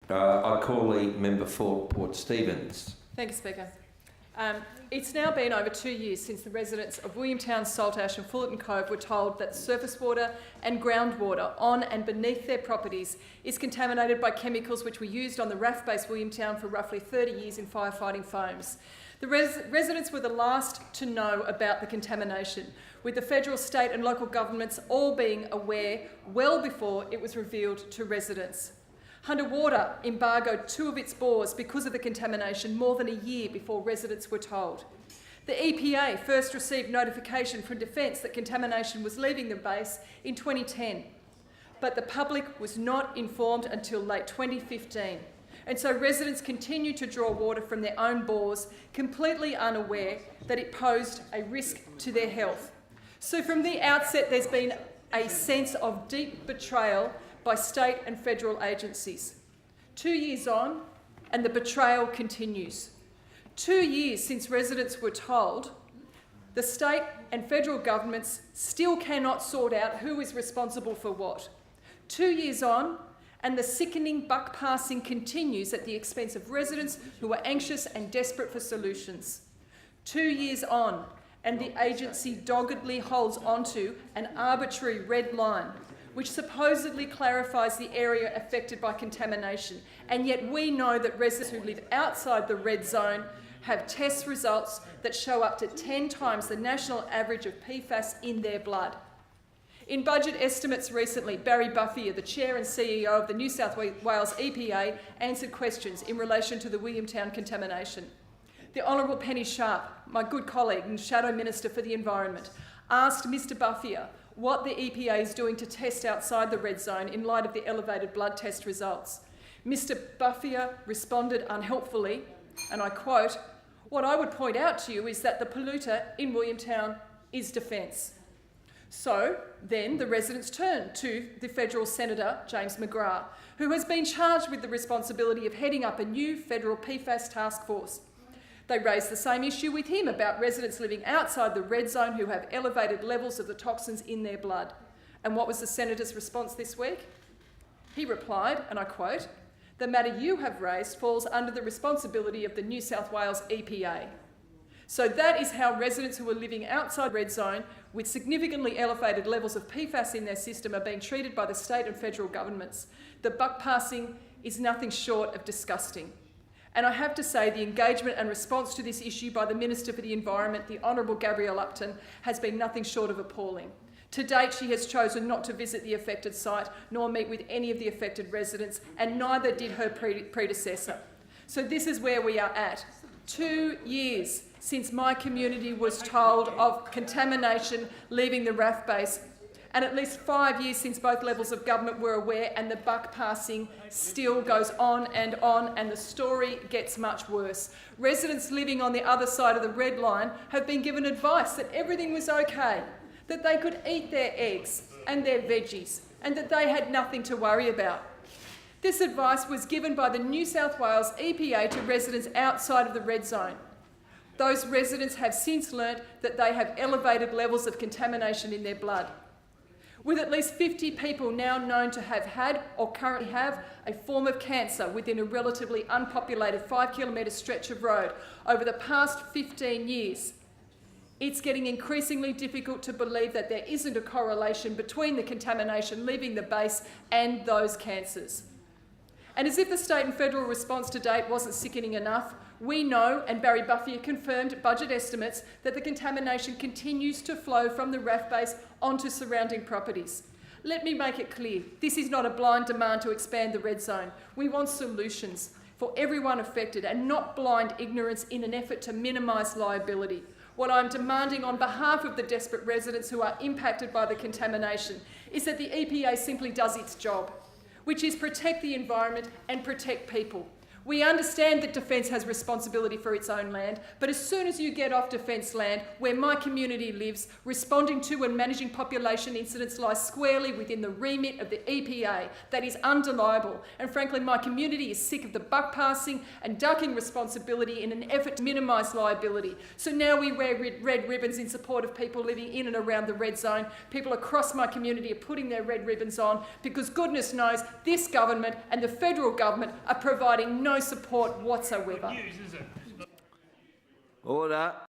I call the member for Port Stephens. Thank you, Speaker. It's now been over 2 years since the residents of Williamtown, Saltash and Fullerton Cove were told that surface water and groundwater on and beneath their properties is contaminated by chemicals which were used on the RAF base Williamtown for roughly 30 years in firefighting foams. The residents were the last to know about the contamination, with the federal, state and local governments all being aware well before it was revealed to residents. Hunter Water embargoed 2 of its bores because of the contamination more than a year before residents were told. The EPA first received notification from Defence that contamination was leaving the base in 2010, but the public was not informed until late 2015. And so residents continued to draw water from their own bores, completely unaware that it posed a risk to their health. So from the outset, there's been a sense of deep betrayal by state and federal agencies. 2 years on, and the betrayal continues. 2 years since residents were told, the state and federal governments still cannot sort out who is responsible for what. 2 years on, and the sickening buck passing continues at the expense of residents who are anxious and desperate for solutions. 2 years on, and the agency doggedly holds onto an arbitrary red line which supposedly clarifies the area affected by contamination, and yet we know that residents who live outside the red zone have test results that show up to 10 times the national average of PFAS in their blood. In budget estimates recently, Barry Buffier, the Chair and CEO of the New South Wales EPA, answered questions in relation to the Williamtown contamination. The Honourable Penny Sharp, my good colleague and Shadow Minister for the Environment, asked Mr Buffier what the EPA is doing to test outside the red zone in light of the elevated blood test results. Mr Buffier responded unhelpfully, and I quote, "What I would point out to you is that the polluter in Williamtown is Defence." So then the residents turned to the federal Senator, James McGrath, who has been charged with the responsibility of heading up a new federal PFAS task force. They raised the same issue with him about residents living outside the red zone who have elevated levels of the toxins in their blood. And what was the Senator's response this week? He replied, and I quote, "The matter you have raised falls under the responsibility of the New South Wales EPA." So that is how residents who are living outside red zone with significantly elevated levels of PFAS in their system are being treated by the state and federal governments. The buck passing is nothing short of disgusting. And I have to say the engagement and response to this issue by the Minister for the Environment, the Honourable Gabrielle Upton, has been nothing short of appalling. To date, she has chosen not to visit the affected site nor meet with any of the affected residents, and neither did her predecessor. So this is where we are at. 2 years since my community was told of contamination leaving the RAF base, and at least 5 years since both levels of government were aware, and the buck passing still goes on, and the story gets much worse. Residents living on the other side of the red line have been given advice that everything was okay, that they could eat their eggs and their veggies, and that they had nothing to worry about. This advice was given by the New South Wales EPA to residents outside of the red zone. Those residents have since learnt that they have elevated levels of contamination in their blood. With at least 50 people now known to have had or currently have a form of cancer within a relatively unpopulated 5-kilometre stretch of road over the past 15 years, it's getting increasingly difficult to believe that there isn't a correlation between the contamination leaving the base and those cancers. And as if the state and federal response to date wasn't sickening enough, we know, and Barry Buffier confirmed budget estimates, that the contamination continues to flow from the RAF base onto surrounding properties. Let me make it clear, this is not a blind demand to expand the red zone. We want solutions for everyone affected and not blind ignorance in an effort to minimise liability. What I'm demanding on behalf of the desperate residents who are impacted by the contamination is that the EPA simply does its job, which is protect the environment and protect people. We understand that Defence has responsibility for its own land, but as soon as you get off Defence land, where my community lives, responding to and managing population incidents lies squarely within the remit of the EPA. That is undeniable. And frankly, my community is sick of the buck passing and ducking responsibility in an effort to minimise liability. So now we wear red ribbons in support of people living in and around the red zone. People across my community are putting their red ribbons on because goodness knows this government and the federal government are providing no support whatsoever. Order.